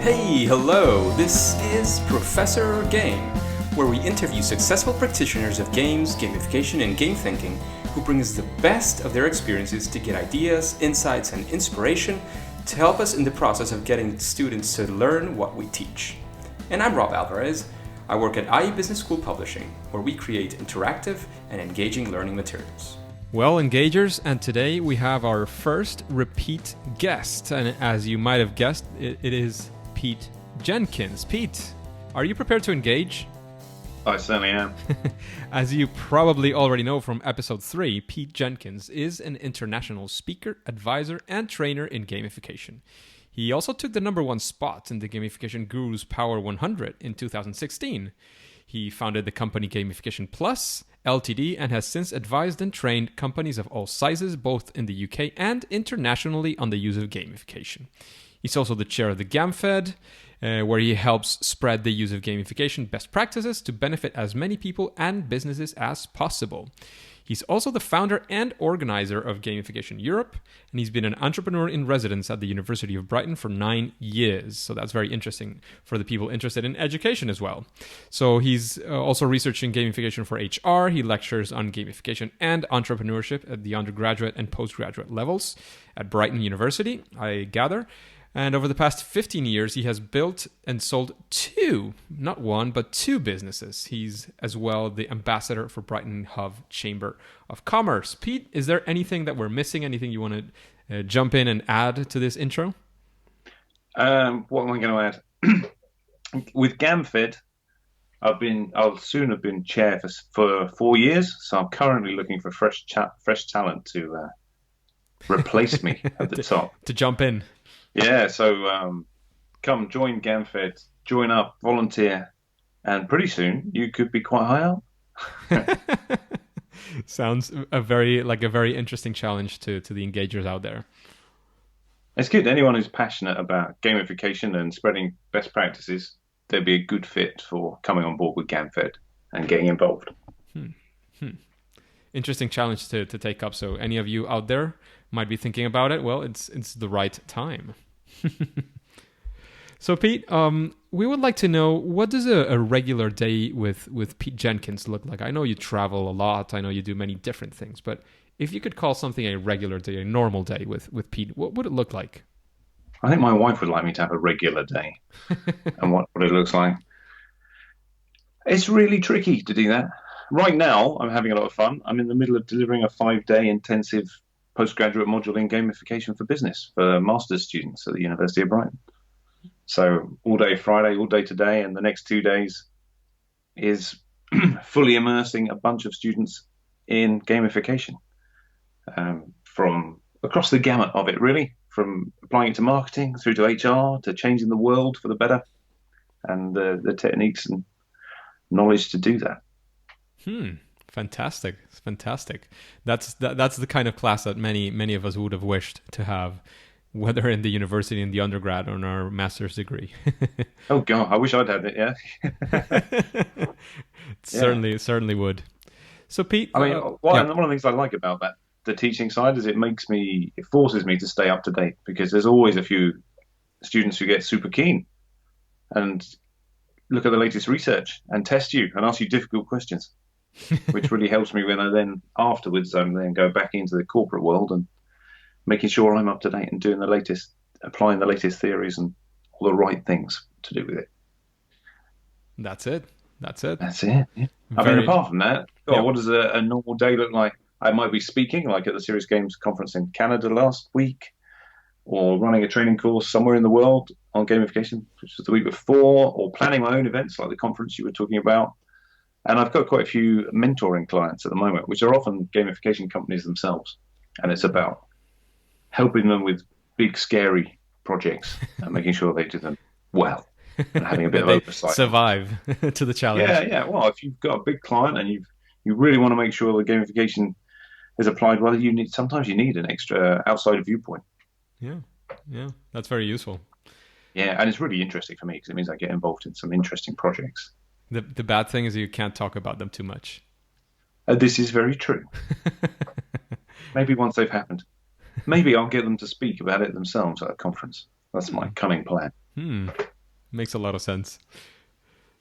Hey, hello, this is Professor Game, where we interview successful practitioners of games, gamification, and game thinking who bring us the best of their experiences to get ideas, insights, and inspiration to help us in the process of getting students to learn what we teach. And I'm Rob Alvarez. I work at IE Business School Publishing, where we create interactive and engaging learning materials. Well, Engagers, and today we have our first repeat guest. And as you might have guessed, it is Pete Jenkins. Pete, are you prepared to engage? I certainly am. As you probably already know from episode 3, Pete Jenkins is an international speaker, advisor, and trainer in gamification. He also took the #1 spot in the Gamification Gurus Power 100 in 2016. He founded the company Gamification LTD and has since advised and trained companies of all sizes, both in the UK and internationally, on the use of gamification. He's also the chair of the GamFed, where he helps spread the use of gamification best practices to benefit as many people and businesses as possible. He's also the founder and organizer of Gamification Europe, and he's been an entrepreneur in residence at the University of Brighton for 9 years. So that's very interesting for the people interested in education as well. So he's also researching gamification for HR. He lectures on gamification and entrepreneurship at the undergraduate and postgraduate levels at Brighton University, I gather. And over the past 15 years, he has built and sold 2, not 1, but 2 businesses. He's as well the ambassador for Brighton Hove Chamber of Commerce. Pete, is there anything that we're missing? Anything you want to jump in and add to this intro? What am I going to add? With GamFed, I'll soon have been chair for 4 years. So I'm currently looking for fresh talent to replace me at the top. To jump in. Yeah, so come join GamFed, join up, volunteer, and pretty soon you could be quite high up. Sounds a very interesting challenge to the engagers out there. It's good. Anyone who's passionate about gamification and spreading best practices, they'd be a good fit for coming on board with GamFed and getting involved. Interesting challenge to take up. So any of you out there might be thinking about it, well, it's the right time. So Pete, we would like to know, what does a regular day with Pete Jenkins look like? I know you travel a lot. I know you do many different things, but if you could call something a regular day, a normal day with Pete, what would it look like? I think my wife would like me to have a regular day. And what it looks like. It's really tricky to do that. Right now, I'm having a lot of fun. I'm in the middle of delivering a 5-day intensive postgraduate module in gamification for business for master's students at the University of Brighton. So all day Friday, all day today, and the next 2 days is fully immersing a bunch of students in gamification from across the gamut of it, really, from applying it to marketing through to HR to changing the world for the better, and the techniques and knowledge to do that. Fantastic. That's the kind of class that many of us would have wished to have, whether in the university, in the undergrad, or in our master's degree. Oh God, I wish I'd had it. Yeah. Certainly would. So Pete, one of the things I like about the teaching side is it forces me to stay up to date, because there's always a few students who get super keen and look at the latest research and test you and ask you difficult questions. Which really helps me when I then afterwards then go back into the corporate world and making sure I'm up to date and doing applying the latest theories and all the right things to do with it. That's it. Yeah. Apart from that, what does a normal day look like? I might be speaking, like at the Serious Games conference in Canada last week, or running a training course somewhere in the world on gamification, which was the week before, or planning my own events like the conference you were talking about. And I've got quite a few mentoring clients at the moment, which are often gamification companies themselves. And it's about helping them with big, scary projects and making sure they do them well and having a bit of oversight. Survive to the challenge. Yeah. Well, if you've got a big client and you really want to make sure the gamification is applied well, sometimes you need an extra outside viewpoint. Yeah. That's very useful. Yeah, and it's really interesting for me because it means I get involved in some interesting projects. The bad thing is you can't talk about them too much. This is very true. Maybe once they've happened. Maybe I'll get them to speak about it themselves at a conference. That's my cunning plan. Makes a lot of sense.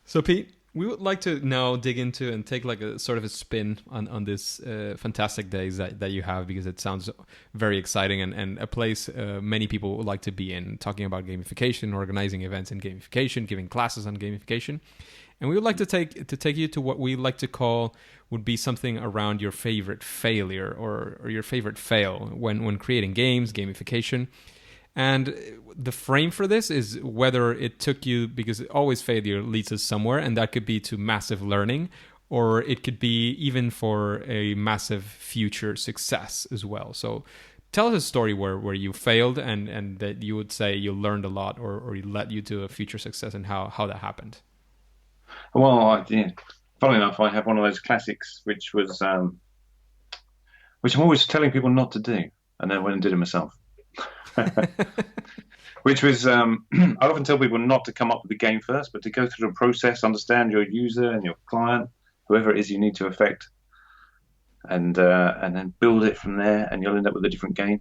So Pete, we would like to now dig into and take like a sort of a spin on this fantastic days that you have, because it sounds very exciting and a place many people would like to be in, talking about gamification, organizing events in gamification, giving classes on gamification. And we would like to take you to what we like to call would be something around your favorite failure or your favorite fail when creating games, gamification. And the frame for this is whether it took you, because always failure leads us somewhere, and that could be to massive learning, or it could be even for a massive future success as well. So tell us a story where you failed and that you would say you learned a lot or it led you to a future success, and how that happened. Well, funnily enough, I have one of those classics, which I'm always telling people not to do, and then went and did it myself. Which was, I often tell people not to come up with the game first, but to go through the process, understand your user and your client, whoever it is you need to affect, and then build it from there, and you'll end up with a different game.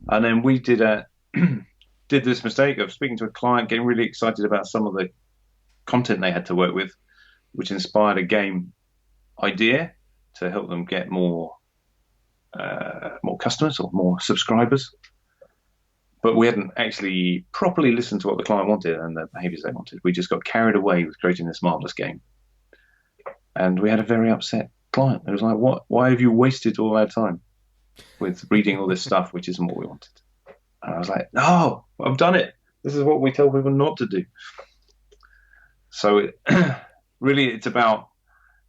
And then we did this mistake of speaking to a client, getting really excited about some of the content they had to work with, which inspired a game idea to help them get more customers or more subscribers. But we hadn't actually properly listened to what the client wanted and the behaviors they wanted. We just got carried away with creating this marvelous game. And we had a very upset client. It was like, why have you wasted all our time with reading all this stuff, which isn't what we wanted? And I was like, no, I've done it. This is what we tell people not to do. So really, it's about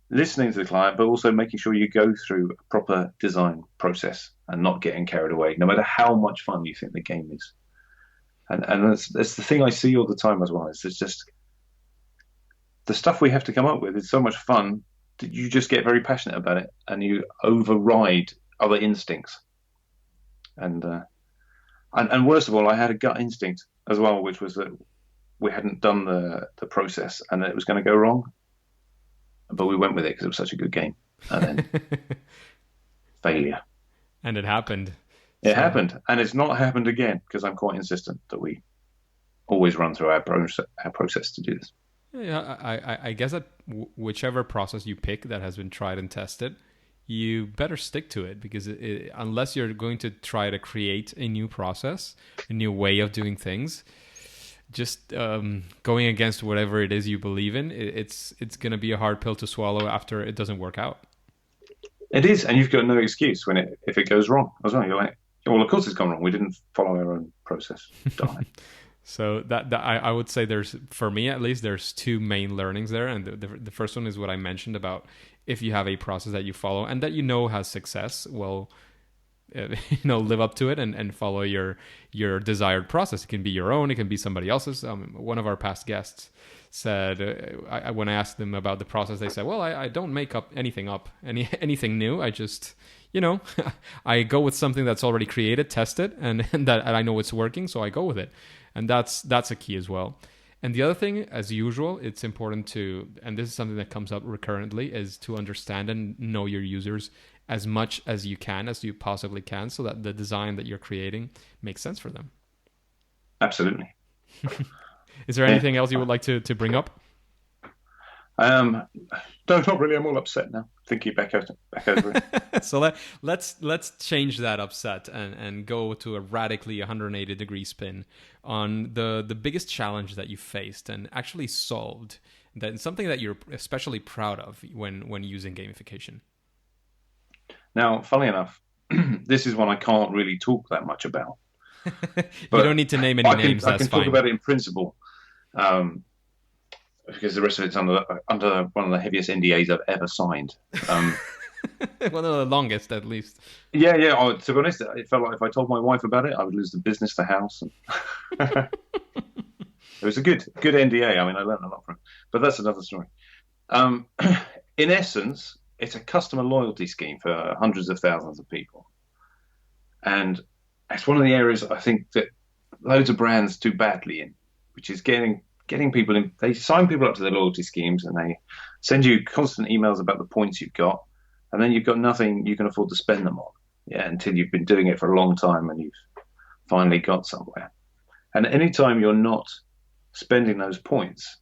listening to the client, but also making sure you go through a proper design process and not getting carried away, no matter how much fun you think the game is. And that's the thing I see all the time as well. It's just the stuff we have to come up with is so much fun that you just get very passionate about it and you override other instincts. And worst of all, I had a gut instinct as well, which was that we hadn't done the process and that it was going to go wrong. But we went with it because it was such a good game. And then failure. And it happened. It happened. And it's not happened again, because I'm quite insistent that we always run through our process to do this. Yeah, I guess that whichever process you pick that has been tried and tested, you better stick to it, because unless you're going to try to create a new process, a new way of doing things, just going against whatever it is you believe in, it's going to be a hard pill to swallow after it doesn't work out. It is, and you've got no excuse if it goes wrong as well. You're like, well, of course it's gone wrong. We didn't follow our own process. Darn it. So that I would say for me at least, there's two main learnings there, and the first one is what I mentioned about if you have a process that you follow and that has success, well, live up to it and follow your desired process. It can be your own, it can be somebody else's. One of our past guests said, when I asked them about the process, they said, well, I don't make up anything anything new. I just, I go with something that's already created, test it, and that I know it's working, so I go with it. And that's a key as well. And the other thing, as usual, it's important to, and this is something that comes up recurrently, is to understand and know your users as much as you possibly can, so that the design that you're creating makes sense for them. Absolutely. Is there anything else you would like to bring up? No, not really. I'm all upset now, thinking back over it. So let's change that upset and go to a radically 180-degree spin on the biggest challenge that you faced and actually solved. That's something that you're especially proud of when using gamification. Now, funnily enough, this is one I can't really talk that much about. You don't need to name any names. I can talk about it in principle, because the rest of it's under one of the heaviest NDAs I've ever signed. One of the longest, at least. Yeah. To be honest, it felt like if I told my wife about it, I would lose the business, the house. And it was a good NDA. I mean, I learned a lot from it. But that's another story. In essence, it's a customer loyalty scheme for hundreds of thousands of people. And it's one of the areas I think that loads of brands do badly in, which is getting people in. They sign people up to their loyalty schemes and they send you constant emails about the points you've got, and then you've got nothing you can afford to spend them on, until you've been doing it for a long time and you've finally got somewhere. And anytime you're not spending those points,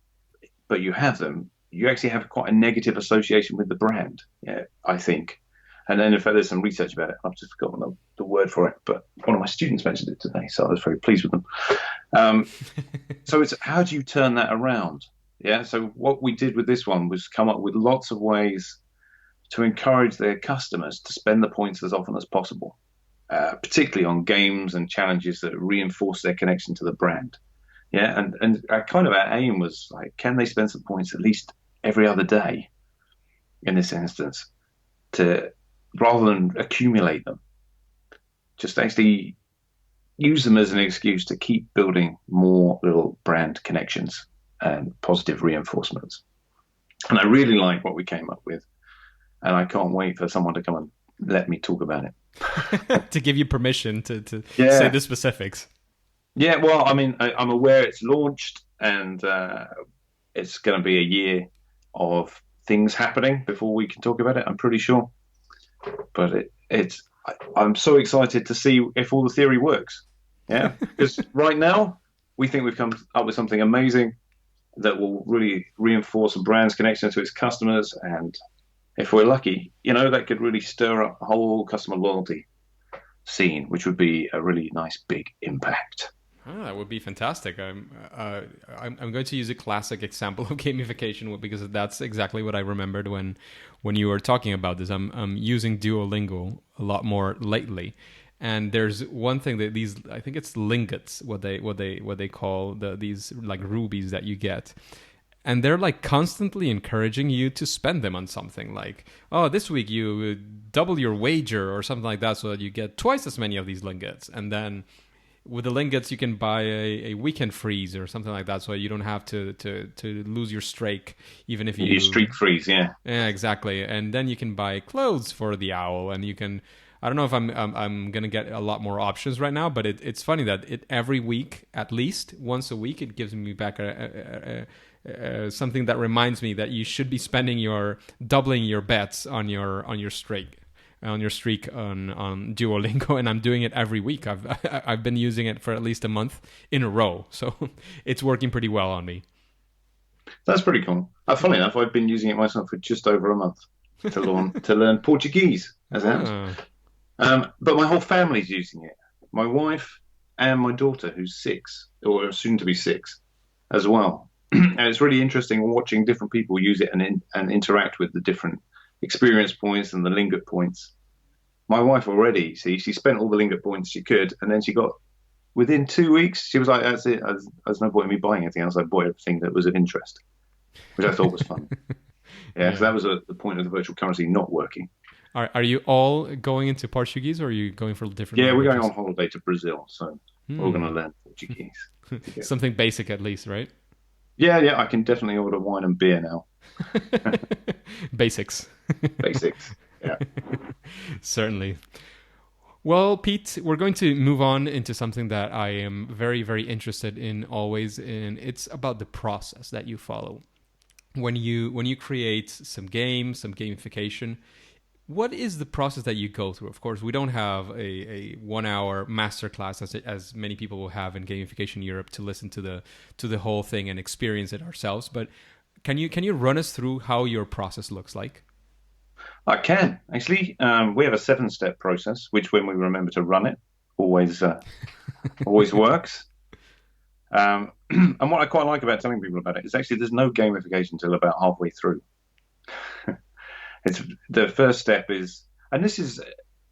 but you have them, you actually have quite a negative association with the brand, yeah, I think. And then, in fact, there's some research about it. I've just forgotten the word for it, but one of my students mentioned it today, so I was very pleased with them. So it's how do you turn that around? Yeah. So what we did with this one was come up with lots of ways to encourage their customers to spend the points as often as possible, particularly on games and challenges that reinforce their connection to the brand. Yeah, and our aim was like, can they spend some points at least every other day in this instance, to rather than accumulate them, just actually use them as an excuse to keep building more little brand connections and positive reinforcements. And I really like what we came up with, and I can't wait for someone to come and let me talk about it. To give you permission to say the specifics. Yeah, well, I mean, I'm aware it's launched, and it's going to be a year of things happening before we can talk about it, I'm pretty sure. But I'm so excited to see if all the theory works. Yeah, because right now we think we've come up with something amazing that will really reinforce a brand's connection to its customers, and if we're lucky, that could really stir up the whole customer loyalty scene, which would be a really nice big impact. Oh, that would be fantastic. I'm going to use a classic example of gamification because that's exactly what I remembered when you were talking about this. I'm using Duolingo a lot more lately, and there's one thing that I think it's lingots, what they call these like rubies that you get. And they're like constantly encouraging you to spend them on something like, oh, this week you double your wager or something like that so that you get twice as many of these lingots. And then with the lingots, you can buy a weekend freeze or something like that, so you don't have to lose your streak, even if you streak freeze. Yeah, exactly. And then you can buy clothes for the owl, and you can. I don't know if I'm gonna get a lot more options right now, but it's funny that every week, at least once a week, it gives me back something that reminds me that you should be doubling your bets on your streak. On Duolingo, and I'm doing it every week. I've been using it for at least a month in a row, so it's working pretty well on me. That's pretty cool. Funny enough, I've been using it myself for just over a month to learn Portuguese, as it happens. But my whole family's using it. My wife and my daughter, who's 6, or soon to be 6, as well. And it's really interesting watching different people use it and interact with the different experience points and the lingot points. My wife already, she spent all the lingot points she could, and then she got, within 2 weeks, she was like, that's it, there's no point in me buying anything else. I bought everything that was of interest, which I thought was fun. Yeah, so that was the point of the virtual currency not working. Are you all going into Portuguese, or are you going for different languages? We're going on holiday to Brazil, so we're all going to learn Portuguese. Something basic at least, right? Yeah, I can definitely order wine and beer now. Basics, yeah. Certainly. Well, Pete, we're going to move on into something that I am very, very interested in always, and it's about the process that you follow. When you create some games, some gamification, what is the process that you go through? Of course, we don't have a 1-hour masterclass as many people will have in Gamification Europe to listen to the whole thing and experience it ourselves. But can you run us through how your process looks like? I can actually. We have a 7-step process, which when we remember to run it, always works. And what I quite like about telling people about it is actually there's no gamification until about halfway through. It's the first step is, and this is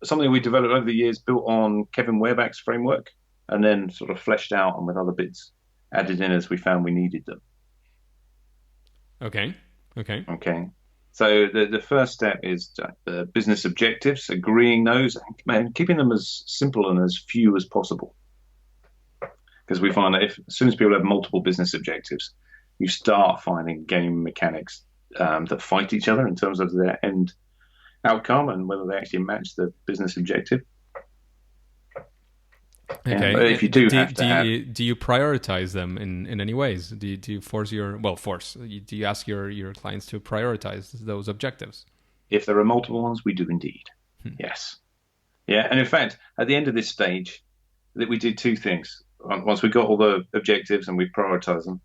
something we developed over the years, built on Kevin Werbach's framework, and then sort of fleshed out and with other bits added in as we found we needed them. Okay. So the first step is the business objectives, agreeing those, and keeping them as simple and as few as possible. Because we find that as soon as people have multiple business objectives, you start finding game mechanics that fight each other in terms of their end outcome and whether they actually match the business objective. Okay. But if you do you prioritize them in any ways? Do you force do you ask your clients to prioritize those objectives? If there are multiple ones, we do indeed. Yes. Yeah. And in fact, at the end of this stage, that we did 2 things. Once we got all the objectives and we prioritized them,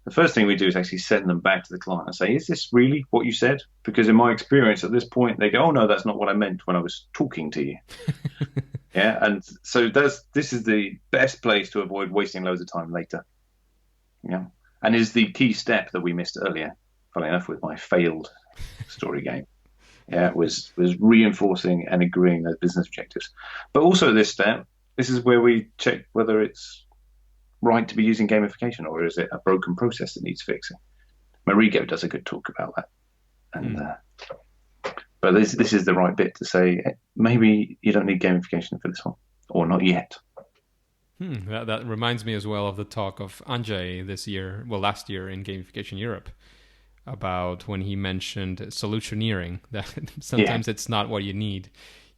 the first thing we do is actually send them back to the client and say, is this really what you said? Because in my experience at this point, they go, oh, no, that's not what I meant when I was talking to you. Yeah. And so this is the best place to avoid wasting loads of time later. Yeah. And is the key step that we missed earlier, funnily enough, with my failed story game. Yeah, was reinforcing and agreeing those business objectives. But also this step, this is where we check whether it's right to be using gamification, or is it a broken process that needs fixing? Marigo does a good talk about that. And but this is the right bit to say, maybe you don't need gamification for this one, or not yet. That reminds me as well of the talk of Anjay last year in Gamification Europe, about when he mentioned solutioneering, that sometimes it's not what you need.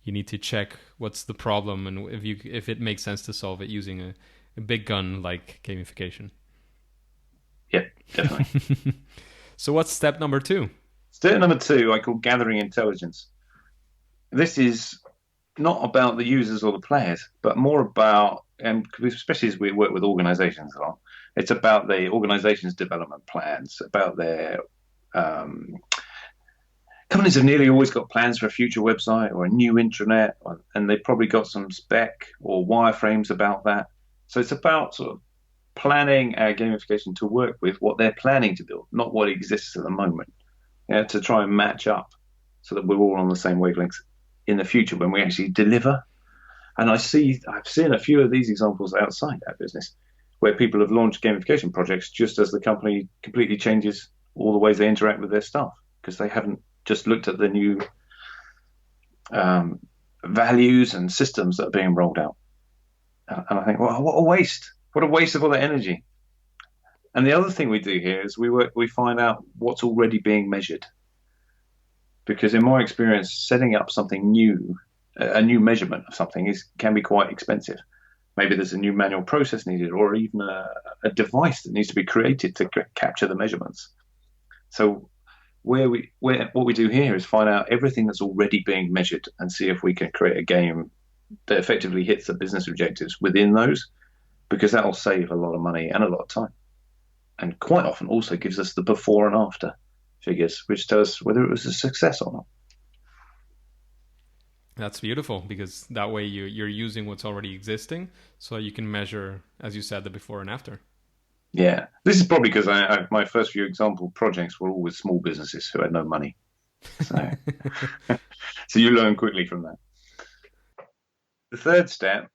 You need to check what's the problem and if it makes sense to solve it using a big gun like gamification. Yeah, definitely. So what's step number 2? Step number 2 I call gathering intelligence. This is not about the users or the players, but more about, and especially as we work with organizations a lot, it's about the organization's development plans, about their companies have nearly always got plans for a future website or a new intranet, and they've probably got some spec or wireframes about that. So it's about sort of planning our gamification to work with what they're planning to build, not what exists at the moment, to try and match up so that we're all on the same wavelengths in the future when we actually deliver. And I've seen a few of these examples outside our business where people have launched gamification projects just as the company completely changes all the ways they interact with their staff, because they haven't just looked at the new values and systems that are being rolled out. And I think, well, what a waste. What a waste of all that energy. And the other thing we do here is we find out what's already being measured. Because in my experience, setting up something new, a new measurement of something can be quite expensive. Maybe there's a new manual process needed, or even a device that needs to be created to capture the measurements. So what we do here is find out everything that's already being measured and see if we can create a game that effectively hits the business objectives within those, because that will save a lot of money and a lot of time. And quite often also gives us the before and after figures, which tell us whether it was a success or not. That's beautiful, because that way you're using what's already existing, so you can measure, as you said, the before and after. Yeah, this is probably because my first few example projects were all with small businesses who had no money. So, so you learn quickly from that. The third step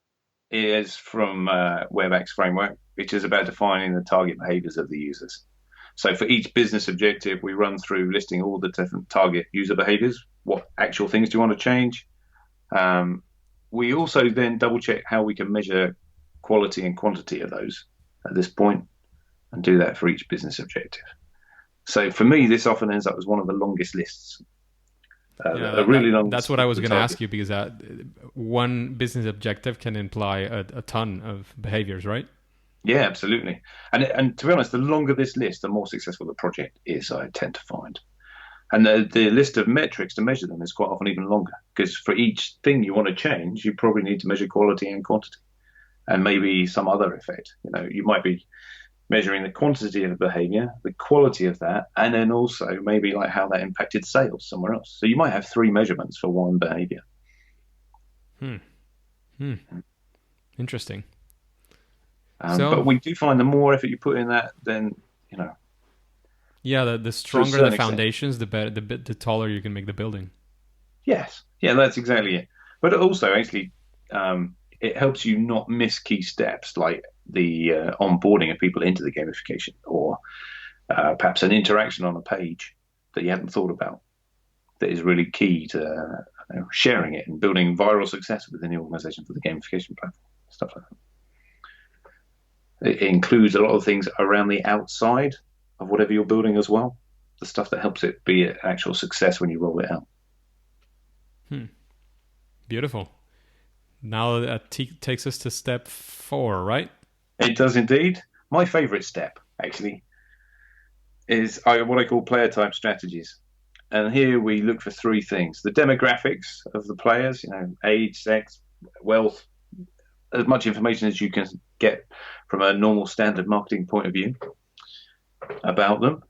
is from WebEx framework, which is about defining the target behaviors of the users. So for each business objective, we run through listing all the different target user behaviors. What actual things do you want to change? We also then double check how we can measure quality and quantity of those at this point, and do that for each business objective. So for me, this often ends up as one of the longest lists. That's what I was going to ask you, because one business objective can imply a ton of behaviors, right? Yeah, absolutely. And to be honest, the longer this list, the more successful the project is, I tend to find. And the list of metrics to measure them is quite often even longer, because for each thing you want to change, you probably need to measure quality and quantity, and maybe some other effect. You might be measuring the quantity of the behavior, the quality of that, and then also maybe like how that impacted sales somewhere else. So you might have 3 measurements for one behavior. Interesting. But we do find the more effort you put in that, then, Yeah, the stronger the foundations, the taller you can make the building. Yes. Yeah, that's exactly it. But also, actually, it helps you not miss key steps, like the onboarding of people into the gamification, or perhaps an interaction on a page that you hadn't thought about, that is really key to sharing it and building viral success within the organization for the gamification platform, stuff like that. It includes a lot of things around the outside of whatever you're building as well, the stuff that helps it be an actual success when you roll it out. Beautiful. Now that takes us to step 4, right? It does indeed. My favorite step, actually, is what I call player type strategies. And here we look for 3 things: the demographics of the players, age, sex, wealth, as much information as you can get from a normal standard marketing point of view. about them.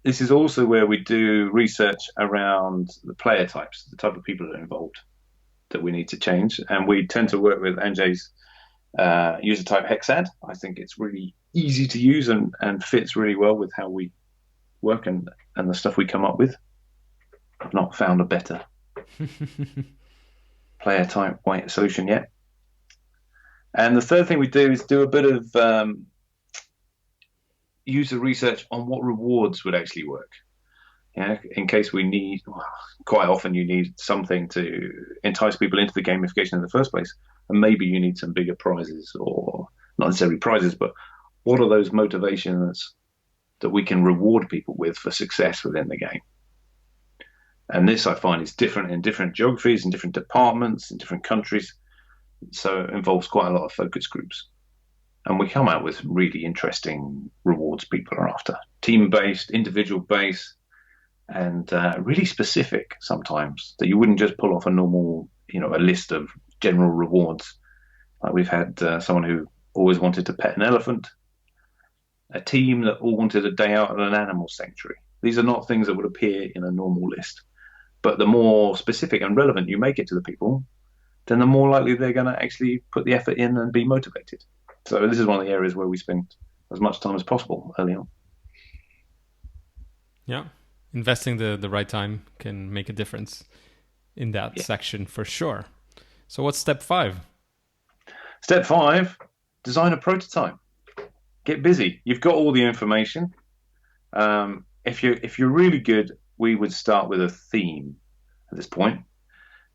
This is also where we do research around the player types, the type of people that are involved that we need to change. And we tend to work with Anjay's user type Hexad. I think it's really easy to use and fits really well with how we work and the stuff we come up with. I've not found a better player type white solution yet. And the third thing we do is do a bit of user research on what rewards would actually work. In case we need, quite often you need something to entice people into the gamification in the first place. And maybe you need some bigger prizes, or not necessarily prizes, but what are those motivations that we can reward people with for success within the game? And this I find is different in different geographies, in different departments, in different countries. So it involves quite a lot of focus groups. And we come out with really interesting rewards people are after. Team-based, individual-based, and really specific sometimes, that you wouldn't just pull off a normal, a list of general rewards. Like we've had someone who always wanted to pet an elephant, a team that all wanted a day out at an animal sanctuary. These are not things that would appear in a normal list. But the more specific and relevant you make it to the people, then the more likely they're going to actually put the effort in and be motivated. So this is one of the areas where we spend as much time as possible early on. Yeah, investing the right time can make a difference in that section for sure. So what's step 5? Step 5, design a prototype. Get busy. You've got all the information. If you're really good, we would start with a theme at this point,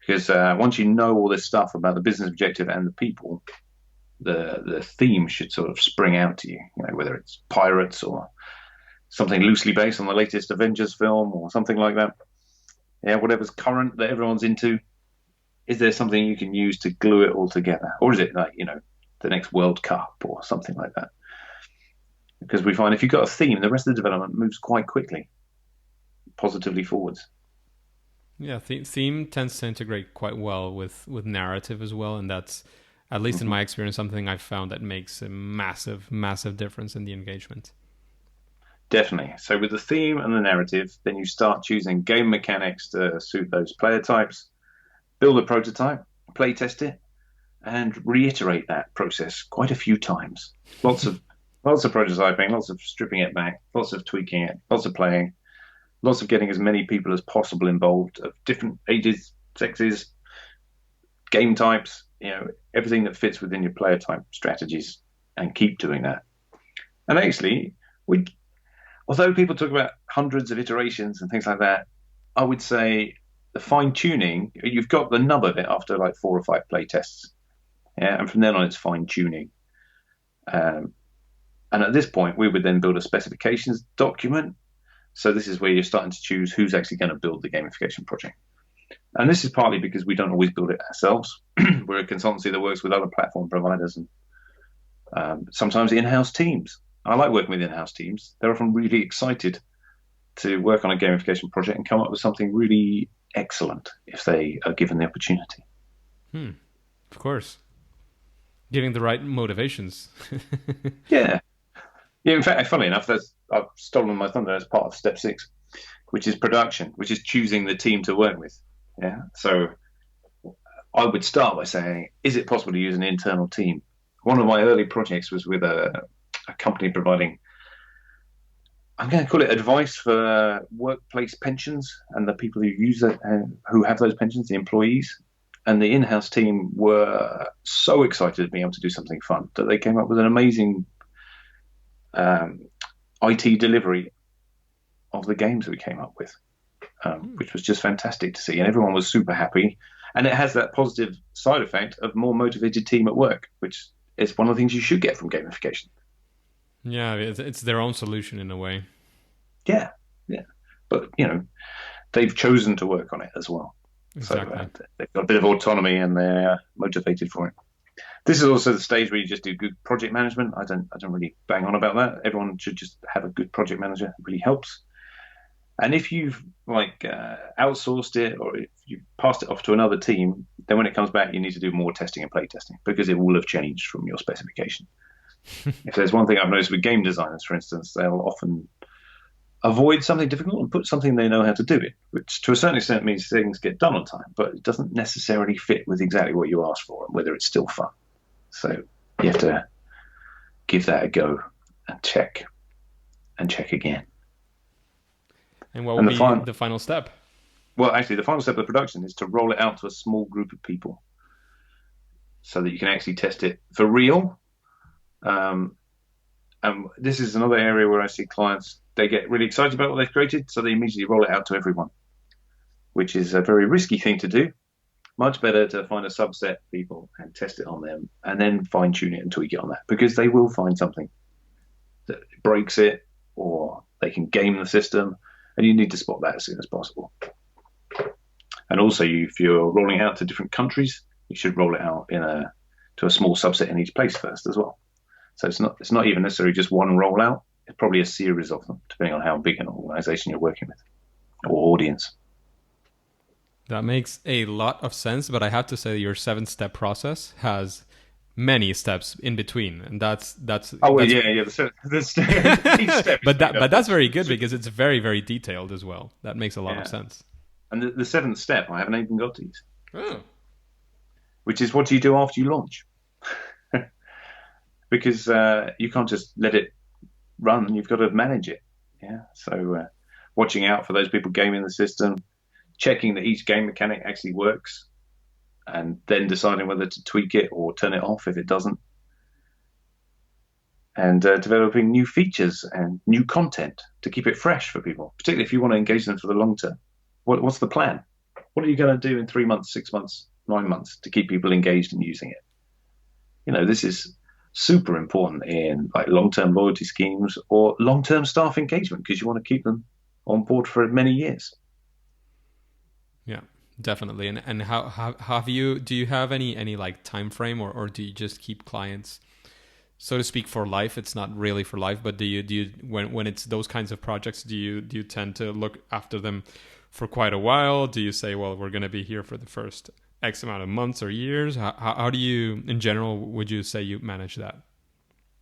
because once you know all this stuff about the business objective and the people, the theme should sort of spring out to you. Whether it's pirates or something loosely based on the latest Avengers film or something like that. Yeah, whatever's current that everyone's into. Is there something you can use to glue it all together, or is it like the next World Cup or something like that? Because we find if you've got a theme, the rest of the development moves quite quickly, positively forwards. Yeah, theme tends to integrate quite well with narrative as well, and that's, at least in my experience, something I've found that makes a massive, massive difference in the engagement. Definitely. So with the theme and the narrative, then you start choosing game mechanics to suit those player types, build a prototype, play test it, and reiterate that process quite a few times. Lots of prototyping, lots of stripping it back, lots of tweaking it, lots of playing, lots of getting as many people as possible involved of different ages, sexes, game types, everything that fits within your player type strategies, and keep doing that. And actually, although people talk about hundreds of iterations and things like that, I would say the fine-tuning, you've got the nub of it after like 4 or 5 play tests. Yeah, and from then on, it's fine-tuning. And at this point, we would then build a specifications document. So this is where you're starting to choose who's actually going to build the gamification project. And this is partly because we don't always build it ourselves. We're a consultancy that works with other platform providers and sometimes in-house teams. I like working with in-house teams. They're often really excited to work on a gamification project and come up with something really excellent if they are given the opportunity. Of course. Giving the right motivations. Yeah. In fact, funny enough, I've stolen my thunder as part of step 6, which is production, which is choosing the team to work with. Yeah. So I would start by saying, is it possible to use an internal team? One of my early projects was with a company providing, I'm going to call it advice for workplace pensions and the people who use it, who have those pensions, the employees. And the in-house team were so excited to be able to do something fun that they came up with an amazing IT delivery of the games we came up with, which was just fantastic to see. And everyone was super happy. And it has that positive side effect of more motivated team at work, which is one of the things you should get from gamification. Yeah, it's their own solution in a way. Yeah. But, they've chosen to work on it as well. Exactly. So they've got a bit of autonomy and they're motivated for it. This is also the stage where you just do good project management. I don't really bang on about that. Everyone should just have a good project manager. It really helps. And if you've outsourced it or if you passed it off to another team, then when it comes back, you need to do more testing and play testing because it will have changed from your specification. If there's one thing I've noticed with game designers, for instance, they'll often avoid something difficult and put something they know how to do it, which to a certain extent means things get done on time, but it doesn't necessarily fit with exactly what you asked for and whether it's still fun. So you have to give that a go and check again. And what would be the final step? Well, actually, the final step of production is to roll it out to a small group of people so that you can actually test it for real. And this is another area where I see clients, they get really excited about what they've created, so they immediately roll it out to everyone, which is a very risky thing to do. Much better to find a subset of people and test it on them and then fine-tune it and tweak it on that, because they will find something that breaks it or they can game the system, and you need to spot that as soon as possible. And also, if you're rolling out to different countries, you should roll it out to a small subset in each place first as well. So it's not even necessarily just one rollout. It's probably a series of them, depending on how big an organization you're working with or audience. That makes a lot of sense, but I have to say your 7-step process has many steps in between, and that's oh well, yeah. Each step but that's very good because it's very, very detailed as well. That makes a lot of sense. And the 7th step I haven't even got to use, which is what do you do after you launch? Because you can't just let it run, you've got to manage it. So watching out for those people gaming the system, checking that each game mechanic actually works, and then deciding whether to tweak it or turn it off if it doesn't, and developing new features and new content to keep it fresh for people, particularly if you want to engage them for the long term. What's the plan? What are you going to do in 3 months, 6 months, 9 months to keep people engaged and using it? This is super important in like long-term loyalty schemes or long-term staff engagement, because you want to keep them on board for many years. Yeah, definitely. And how have you? Do you have any like time frame, or do you just keep clients, so to speak, for life? It's not really for life, but do you when it's those kinds of projects, do you tend to look after them for quite a while? Do you say, well, we're going to be here for the first X amount of months or years? How do you, in general, would you say you manage that?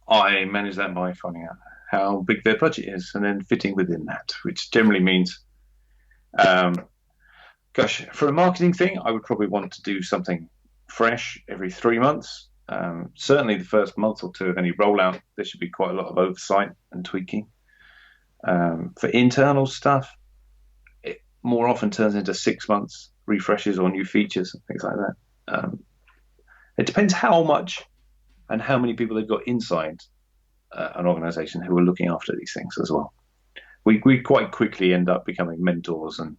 I manage that by finding out how big their budget is and then fitting within that, which generally means, for a marketing thing, I would probably want to do something fresh every 3 months. Certainly the first month or two of any rollout, there should be quite a lot of oversight and tweaking. For internal stuff, it more often turns into 6 months refreshes or new features and things like that. It depends how much and how many people they've got inside an organization who are looking after these things as well. We quite quickly end up becoming mentors and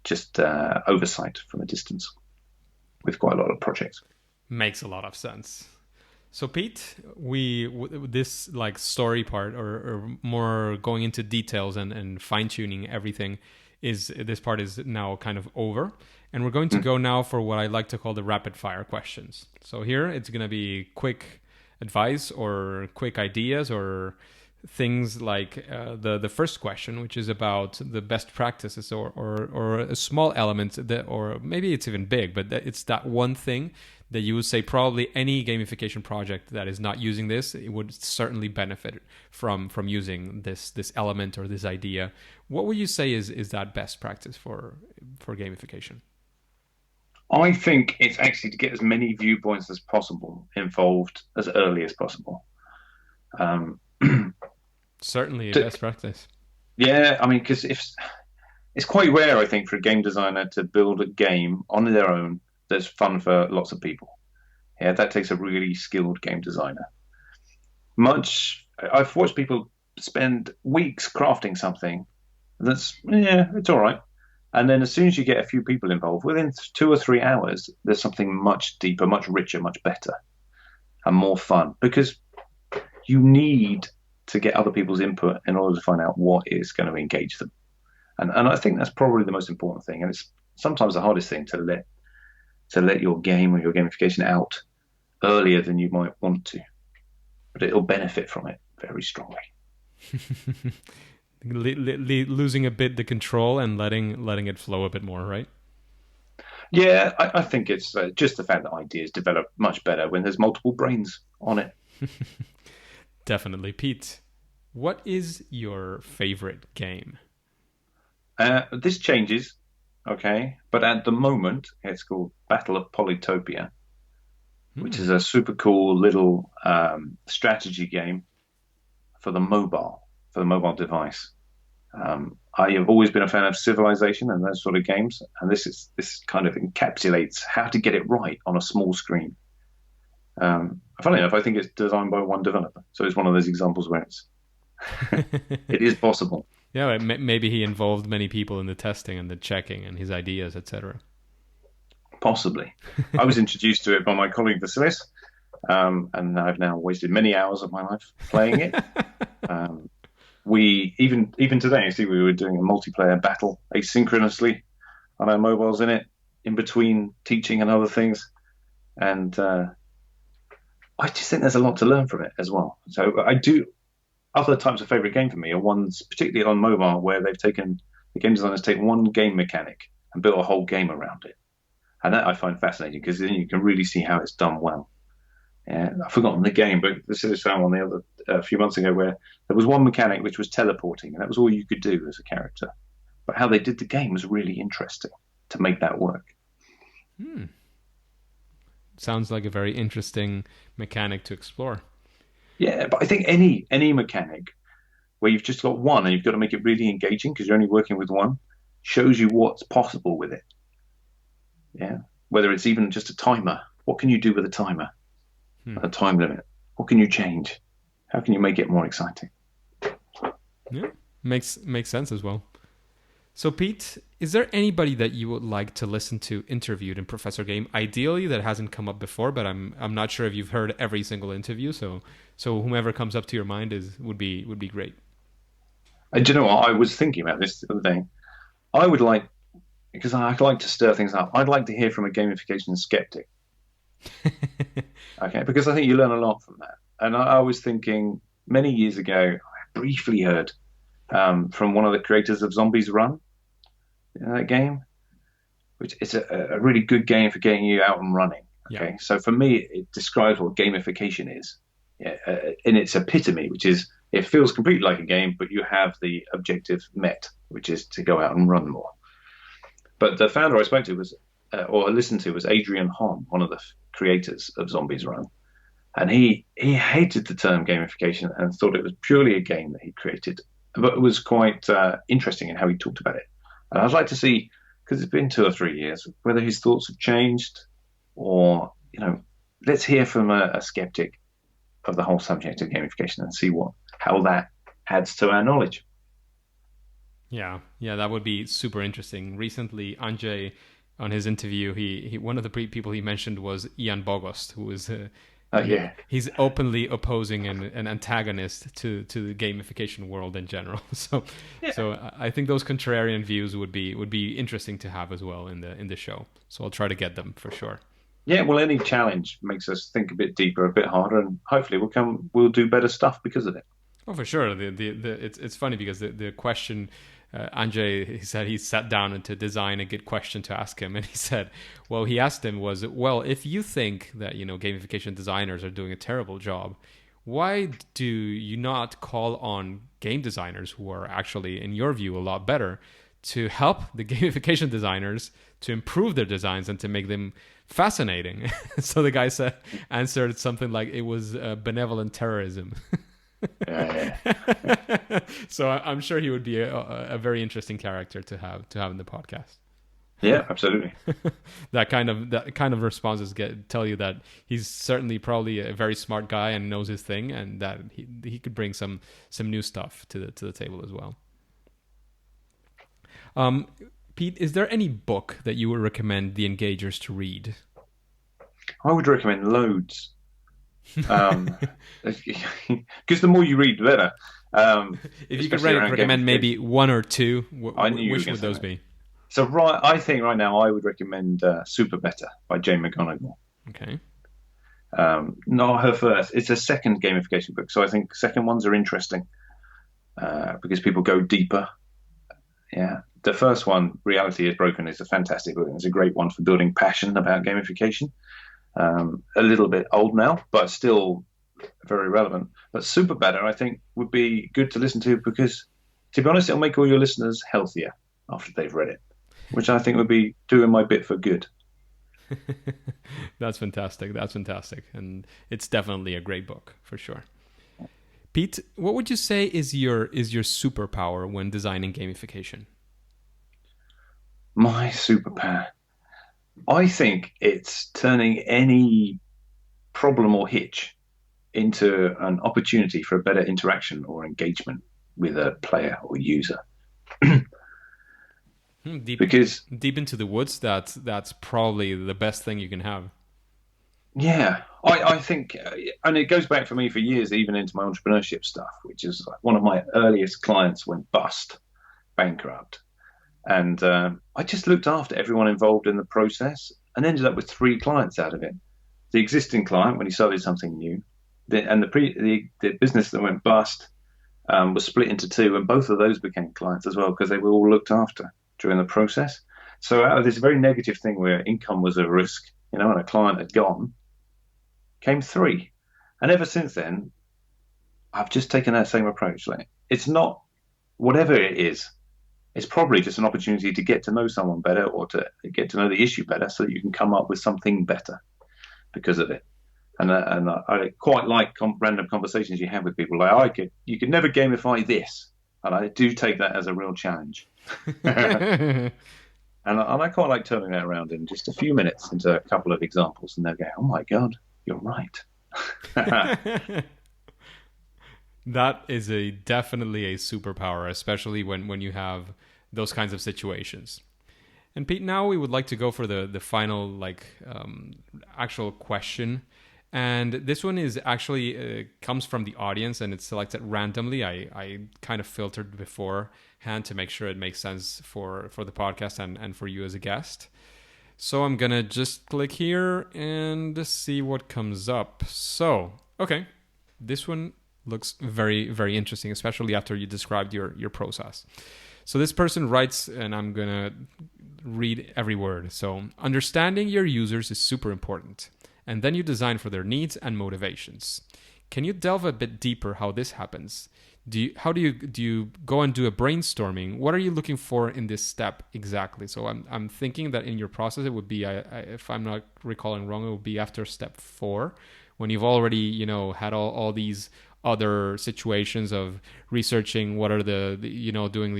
just oversight from a distance with quite a lot of projects. Makes a lot of sense. So Pete, this like story part or more going into details and fine-tuning everything, this part is now kind of over, and we're going to go now for what I like to call the rapid fire questions. So here it's going to be quick advice or quick ideas or things like the first question, which is about the best practices or a small element or maybe it's even big, but it's that one thing that you would say probably any gamification project that is not using this, it would certainly benefit from using this element or this idea. What would you say is that best practice for gamification? I think it's actually to get as many viewpoints as possible involved as early as possible. Certainly best practice. Yeah, I mean, because it's quite rare, I think, for a game designer to build a game on their own that's fun for lots of people. Yeah, that takes a really skilled game designer. I've watched people spend weeks crafting something that's, it's all right. And then as soon as you get a few people involved, within 2 or 3 hours, there's something much deeper, much richer, much better, and more fun. Because you need to get other people's input in order to find out what is going to engage them. And I think that's probably the most important thing. And it's sometimes the hardest thing to let your game or your gamification out earlier than you might want to. But it'll benefit from it very strongly. Losing a bit the control and letting it flow a bit more, right? Yeah, I think it's just the fact that ideas develop much better when there's multiple brains on it. Definitely. Pete, what is your favorite game? This changes, okay, but at the moment it's called Battle of Polytopia, which is a super cool little strategy game for the mobile device. I have always been a fan of Civilization and those sort of games, and this kind of encapsulates how to get it right on a small screen. Funnily enough, I think it's designed by one developer, so it's one of those examples where it is possible. Yeah, maybe he involved many people in the testing and the checking and his ideas, etc. Possibly. I was introduced to it by my colleague Vasilis, and I've now wasted many hours of my life playing it. We even today, see, we were doing a multiplayer battle asynchronously on our mobiles in between teaching and other things, and I just think there's a lot to learn from it as well. So I do. Other types of favorite game for me are ones, particularly on mobile, where the game designers take one game mechanic and build a whole game around it, and that I find fascinating because then you can really see how it's done well. And I've forgotten the game, but this is found one a few months ago where there was one mechanic which was teleporting, and that was all you could do as a character. But how they did the game was really interesting to make that work. Sounds like a very interesting mechanic to explore. Yeah, but I think any mechanic where you've just got one and you've got to make it really engaging because you're only working with one shows you what's possible with it. Yeah, whether it's even just a timer. What can you do with a timer? A time limit. What can you change? How can you make it more exciting? Yeah, makes sense as well. So, Pete, is there anybody that you would like to listen to interviewed in Professor Game? Ideally, that hasn't come up before, but I'm not sure if you've heard every single interview. So whomever comes up to your mind would be great. Do you know what? I was thinking about this the other day. I would like, because I like to stir things up, I'd like to hear from a gamification skeptic. Okay, because I think you learn a lot from that. And I was thinking many years ago, I briefly heard from one of the creators of Zombies Run, that game, which is a really good game for getting you out and running. Okay, yeah. So for me, it describes what gamification is in its epitome, which is it feels completely like a game, but you have the objective met, which is to go out and run more. But the founder I spoke to was, or listened to, was Adrian Hom, one of the creators of Zombies Run. And he hated the term gamification and thought it was purely a game that he created. But it was quite interesting in how he talked about it. And I'd like to see, because it's been 2 or 3 years, whether his thoughts have changed or, let's hear from a skeptic of the whole subject of gamification and see how that adds to our knowledge. Yeah, that would be super interesting. Recently, Andrzej, on his interview, he one of the people he mentioned was Ian Bogost, who is he's openly opposing an antagonist to the gamification world in general. So I think those contrarian views would be interesting to have as well in the show. So I'll try to get them for sure. Yeah, well, any challenge makes us think a bit deeper, a bit harder, and hopefully we'll do better stuff because of it. Oh, for sure. It's funny because the question. Andrzej, he said he sat down to design a good question to ask him, and he asked him was, well, if you think that gamification designers are doing a terrible job, why do you not call on game designers who are actually, in your view, a lot better to help the gamification designers to improve their designs and to make them fascinating? So the guy answered something like it was benevolent terrorism. Yeah. So I'm sure he would be a very interesting character to have in the podcast. Yeah, absolutely. that kind of responses tell you that he's certainly probably a very smart guy and knows his thing, and that he could bring some new stuff to the table as well. Pete, is there any book that you would recommend the engagers to read? I would recommend loads. Because the more you read, the better. If you could recommend maybe one or two, which would those be? So I think right now I would recommend Super Better by Jane McGonigal. Okay. Not her first. It's a second gamification book, so I think second ones are interesting because people go deeper. Yeah. The first one, Reality is Broken, is a fantastic book. It's a great one for building passion about gamification. A little bit old now, but still very relevant. But super better, I think, would be good to listen to because, to be honest, it'll make all your listeners healthier after they've read it, which I think would be doing my bit for good. That's fantastic. That's fantastic. And it's definitely a great book for sure. Pete, what would you say is your superpower when designing gamification? My superpower. I think it's turning any problem or hitch into an opportunity for a better interaction or engagement with a player or user. Deep into the woods, that's probably the best thing you can have. Yeah, I think, and it goes back for me for years, even into my entrepreneurship stuff, which is like one of my earliest clients went bust, bankrupt. And I just looked after everyone involved in the process and ended up with 3 clients out of it. The existing client, when he started something new, and the business that went bust was split into 2, and both of those became clients as well because they were all looked after during the process. So out of this very negative thing where income was a risk, and a client had gone, came 3. And ever since then, I've just taken that same approach. Like, it's not, whatever it is, it's probably just an opportunity to get to know someone better or to get to know the issue better so that you can come up with something better because of it. And I quite like random conversations you have with people. Like, you could never gamify this. And I do take that as a real challenge. And I quite like turning that around in just a few minutes into a couple of examples. And they'll go, oh my God, you're right. That is definitely a superpower, especially when you have those kinds of situations. And Pete, now we would like to go for the final actual question. And this one is actually comes from the audience and it's selected randomly. I kind of filtered beforehand to make sure it makes sense for the podcast and for you as a guest. So I'm going to just click here and see what comes up. So, okay, this one looks very, very interesting, especially after you described your process. So this person writes, and I'm going to read every word. So, understanding your users is super important. And then you design for their needs and motivations. Can you delve a bit deeper how this happens? Do you go and do a brainstorming? What are you looking for in this step exactly? So I'm thinking that in your process it would be, if I'm not recalling wrong, it would be after step 4, when you've already had all these other situations of researching what are the doing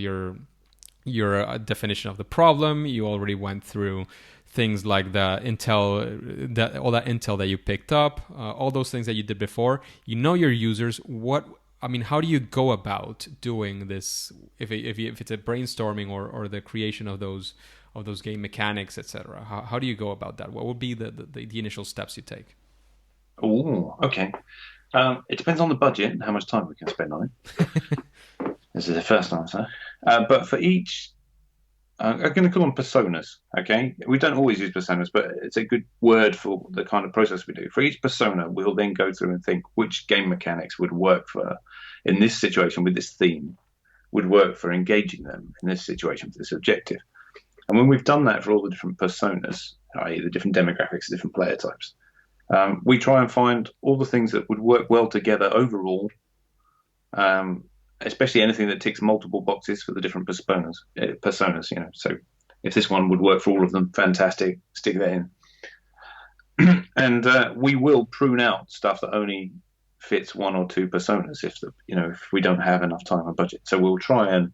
your definition of the problem. You already went through things like the intel, all that intel that you picked up, all those things that you did before. Your users. How do you go about doing this? If it's a brainstorming or the creation of those game mechanics, etc. How do you go about that? What would be the initial steps you take? Oh, okay. It depends on the budget and how much time we can spend on it. This is the first answer. But for each, I'm going to call them personas, okay? We don't always use personas, but it's a good word for the kind of process we do. For each persona, we'll then go through and think which game mechanics would work for, in this situation with this theme, would work for engaging them in this situation with this objective. And when we've done that for all the different personas, i.e. the different demographics, the different player types, we try and find all the things that would work well together overall, especially anything that ticks multiple boxes for the different personas. So if this one would work for all of them, fantastic, stick that in. And we will prune out stuff that only fits 1 or 2 personas if we don't have enough time and budget. So we'll try and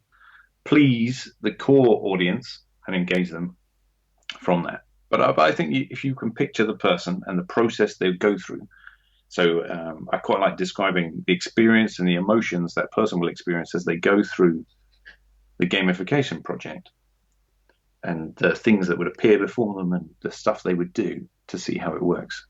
please the core audience and engage them from that. But I think if you can picture the person and the process they go through, so I quite like describing the experience and the emotions that person will experience as they go through the gamification project and the things that would appear before them and the stuff they would do to see how it works.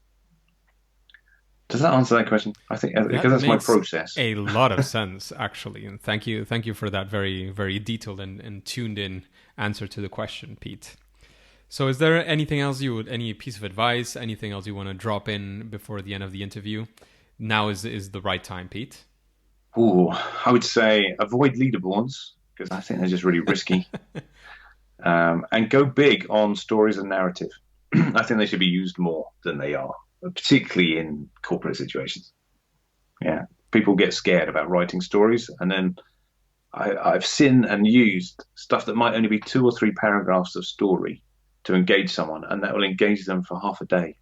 Does that answer that question? I think because that's my process. A lot of sense, actually, and thank you for that very, very detailed and tuned in answer to the question, Pete. So is there anything else any piece of advice, anything else you want to drop in before the end of the interview? Now is the right time, Pete. Ooh, I would say avoid leaderboards because I think they're just really risky. And go big on stories and narrative. I think they should be used more than they are, particularly in corporate situations. Yeah, people get scared about writing stories, and then I've seen and used stuff that might only be 2 or 3 paragraphs of story to engage someone, and that will engage them for half a day.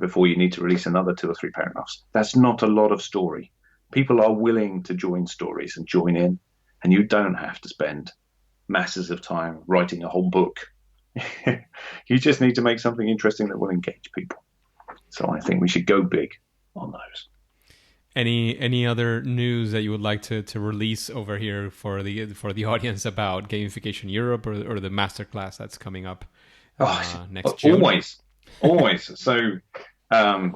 Before you need to release another 2 or 3 paragraphs. That's not a lot of story. People are willing to join stories and join in, and you don't have to spend masses of time writing a whole book. You just need to make something interesting that will engage people. So I think we should go big on those. Any other news that you would like to release over here for the audience about Gamification Europe or the masterclass that's coming up next June? Always. So the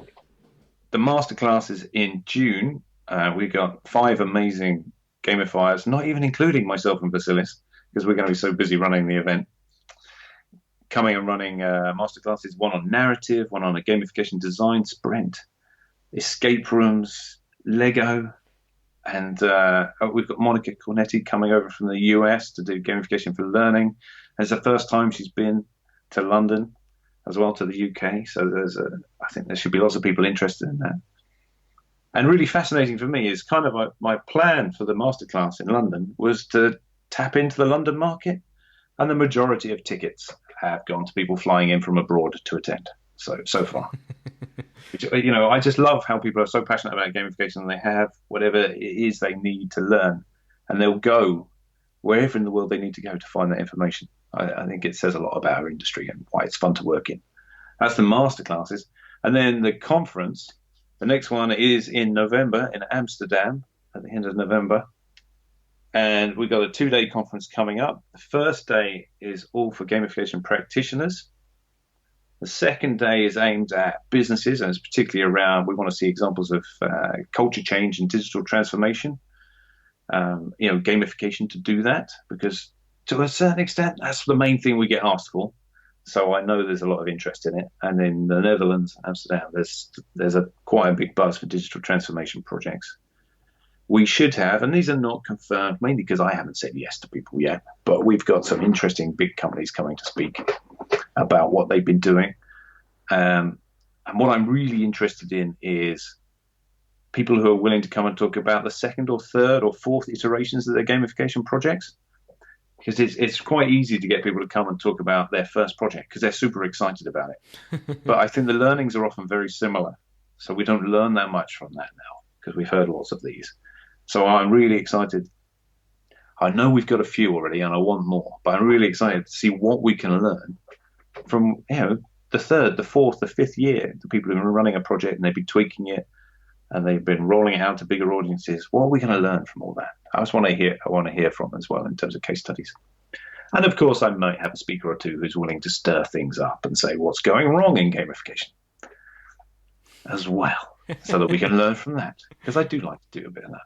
masterclass is in June. We've got 5 amazing gamifiers, not even including myself and Vasilis, because we're going to be so busy running the event. Coming and running masterclasses, one on narrative, one on a gamification design sprint, escape rooms, Lego, and we've got Monica Cornetti coming over from the US to do gamification for learning. It's the first time she's been to London as well, to the UK. So I think there should be lots of people interested in that. And really fascinating for me is kind of my plan for the masterclass in London was to tap into the London market, and the majority of tickets have gone to people flying in from abroad to attend. So far. Which, I just love how people are so passionate about gamification, and they have whatever it is they need to learn, and they'll go wherever in the world they need to go to find that information. I think it says a lot about our industry and why it's fun to work in. That's the masterclasses. And then the conference, the next one is in November in Amsterdam, at the end of November. And we've got a 2-day conference coming up. The first day is all for gamification practitioners. The second day is aimed at businesses, and it's particularly around, we want to see examples of culture change and digital transformation. Gamification to do that, because to a certain extent, that's the main thing we get asked for. So I know there's a lot of interest in it. And in the Netherlands, Amsterdam, there's quite a big buzz for digital transformation projects. We should have, and these are not confirmed, mainly because I haven't said yes to people yet, but we've got some interesting big companies coming to speak about what they've been doing. And what I'm really interested in is people who are willing to come and talk about the 2nd or 3rd or 4th iterations of their gamification projects. Because it's quite easy to get people to come and talk about their first project because they're super excited about it. But I think the learnings are often very similar. So we don't learn that much from that now because we've heard lots of these. So I'm really excited. I know we've got a few already and I want more, but I'm really excited to see what we can learn from, the 3rd, the 4th, the 5th year, the people who are running a project and they've been tweaking it and they've been rolling it out to bigger audiences. What are we going to learn from all that? I want to hear from as well in terms of case studies. And of course, I might have a speaker or two who's willing to stir things up and say what's going wrong in gamification as well, so that we can learn from that. Because I do like to do a bit of that.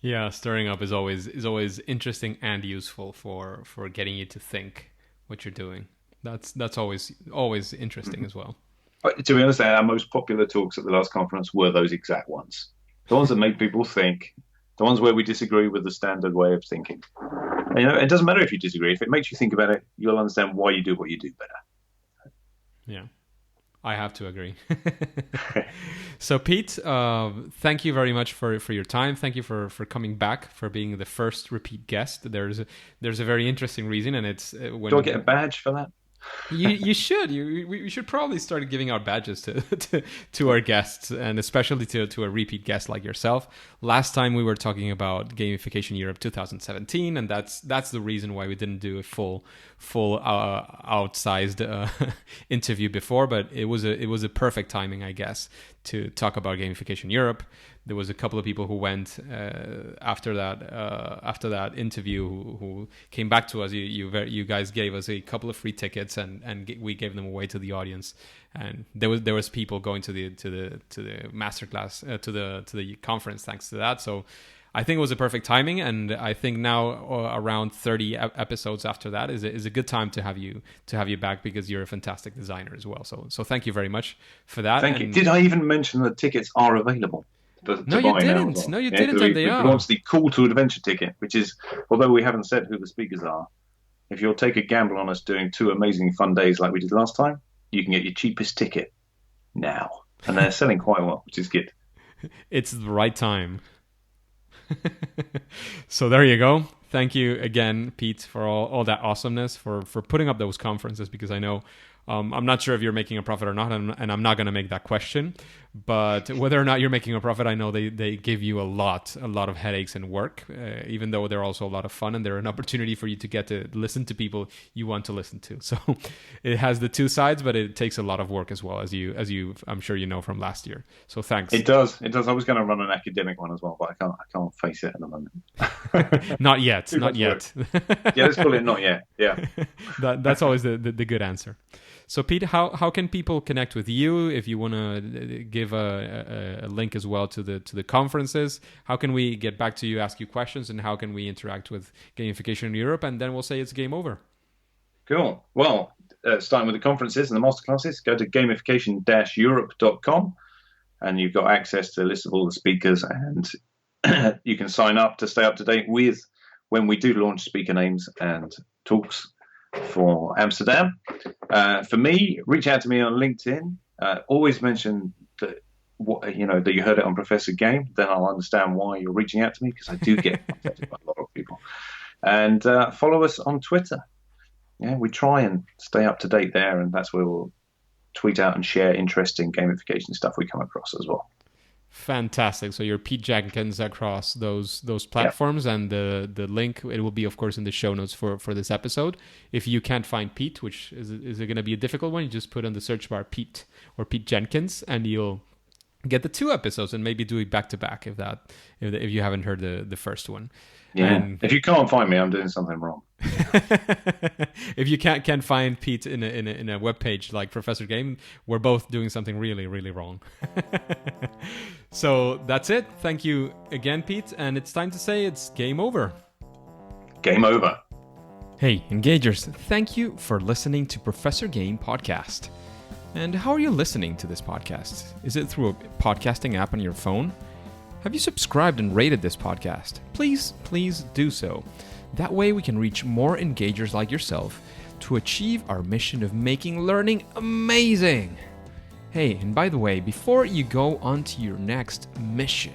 Yeah, stirring up is always interesting and useful for getting you to think what you're doing. That's always interesting as well. To be honest, our most popular talks at the last conference were those exact ones. The ones that made people think, the ones where we disagree with the standard way of thinking. And, it doesn't matter if you disagree. If it makes you think about it, you'll understand why you do what you do better. Yeah, I have to agree. So, Pete, thank you very much for your time. Thank you for coming back, for being the first repeat guest. There's a very interesting reason, and it's when... Do I get a badge for that? You should. We should probably start giving out badges to our guests, and especially to a repeat guest like yourself. Last time we were talking about Gamification Europe 2017, and that's the reason why we didn't do a full outsized interview before. But it was a perfect timing, I guess, to talk about Gamification Europe. There was a couple of people who went after that interview who came back to us. You guys gave us a couple of free tickets and we gave them away to the audience. And there was people going to the masterclass to the conference thanks to that. So I think it was a perfect timing, and I think now around 30 episodes after that is a good time to have you back, because you're a fantastic designer as well. So thank you very much for that. Thank you. Did I even mention that tickets are available? No, you didn't. Well? No, you didn't. And they are. We launched the Call to Adventure ticket, which is, although we haven't said who the speakers are, if you'll take a gamble on us doing 2 amazing fun days like we did last time, you can get your cheapest ticket now. And they're selling quite well, which is good. It's the right time. So there you go. Thank you again, Pete, for all that awesomeness, for putting up those conferences, because I know I'm not sure if you're making a profit or not, and I'm not going to make that question. But whether or not you're making a profit, I know they give you a lot of headaches and work, even though they're also a lot of fun, and they're an opportunity for you to get to listen to people you want to listen to. So it has the two sides, but it takes a lot of work as well, as you I'm sure you know from last year. So thanks. It does. I was going to run an academic one as well, but I can't face it at the moment. Not yet. Not yet. Yeah, let's call it not yet. Yeah. That's always the good answer. So Pete, how can people connect with you if you want to give a link as well to the conferences? How can we get back to you, ask you questions, and how can we interact with Gamification Europe? And then we'll say it's game over. Cool. Well, starting with the conferences and the masterclasses, go to gamification-europe.com, and you've got access to a list of all the speakers, and you can sign up to stay up to date with when we do launch speaker names and talks for Amsterdam. For me, reach out to me on LinkedIn. Always mention that that you heard it on Professor Game. Then I'll understand why you're reaching out to me, because I do get contacted by a lot of people. And follow us on Twitter. Yeah, we try and stay up to date there, and that's where we'll tweet out and share interesting gamification stuff we come across as well. Fantastic. So you're Pete Jenkins across those platforms, and the link, it will be, of course, in the show notes for this episode. If you can't find Pete, which is it going to be a difficult one, you just put in the search bar Pete or Pete Jenkins, and you'll get the 2 episodes, and maybe do it back to back if you haven't heard the first one. Yeah. And if you can't find me, I'm doing something wrong. If you can't find Pete in a web page like Professor Game, we're both doing something really, really wrong. So that's it. Thank you again, Pete, and it's time to say it's game over. Game over. Hey, Engagers, thank you for listening to Professor Game podcast. And how are you listening to this podcast? Is it through a podcasting app on your phone? Have you subscribed and rated this podcast? Please do so. That way we can reach more engagers like yourself to achieve our mission of making learning amazing. Hey, and by the way, before you go on to your next mission,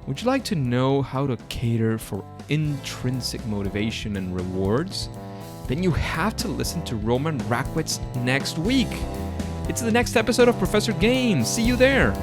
would you like to know how to cater for intrinsic motivation and rewards? Then you have to listen to Roman Rakwitz next week. It's the next episode of Professor Game. See you there.